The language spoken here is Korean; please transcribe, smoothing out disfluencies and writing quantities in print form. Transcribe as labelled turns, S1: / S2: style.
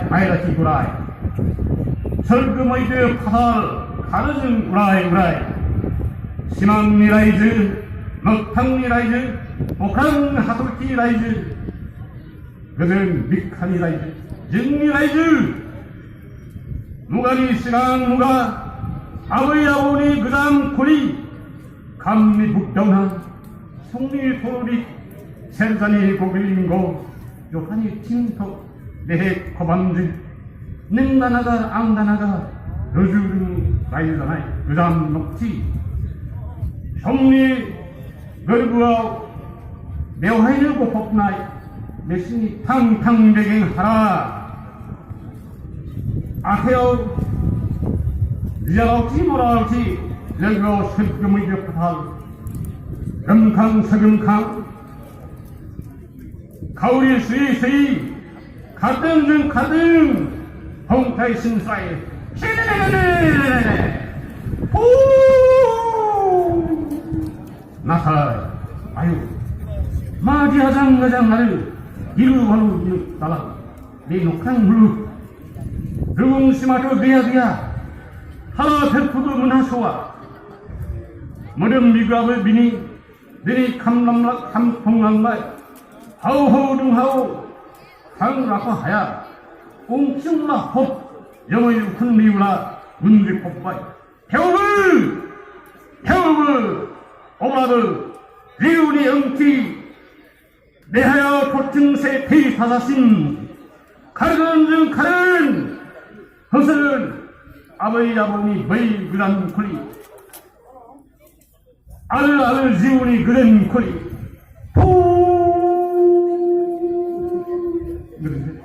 S1: 아이라시 구라이 설금의 파살 가르증 우라이 시망리라이즈 먹탕리라이즈 복항 하솔티라이즈 그는 미칸이라이즈 증리라이즈 무가리 시강 무가 아버이 아버니 그다음 고리 감리 북경한 송리 포리 센산이 고길린고 요한이 팅터 내해 거방진 능다나가 앙다나가 여주르 라이다나이 그다음 녹지 송리 걸구아 매화이를 고폭나이 메신이 탕탕배갱하라 아테오 리아라우지 뭐라우지 여기로 설금의 벽파탈 금강 서금강 가오리 스이스이 가등중 가등 홍타이 신사이 시네네네네네네 오 나사 아유 마디아장 가장 나를 이루하는 나라 내 녹한 물루 등심하죠 미야비야 하나 대포도 문하소와 머름 미가의 미니 내리 감람락 감통랑말 하우하우 등하우 상라고 하야 꽁충라 홉 영어의 큰 미우라 문리 폭발 태우브 오마드 리우니 응티 내하여 도증세 페이사사신 가르는 중 가른 허슬은 아버이 아버니 머이 그란 콜리 아르 지우니 그런 콜리 포 그런데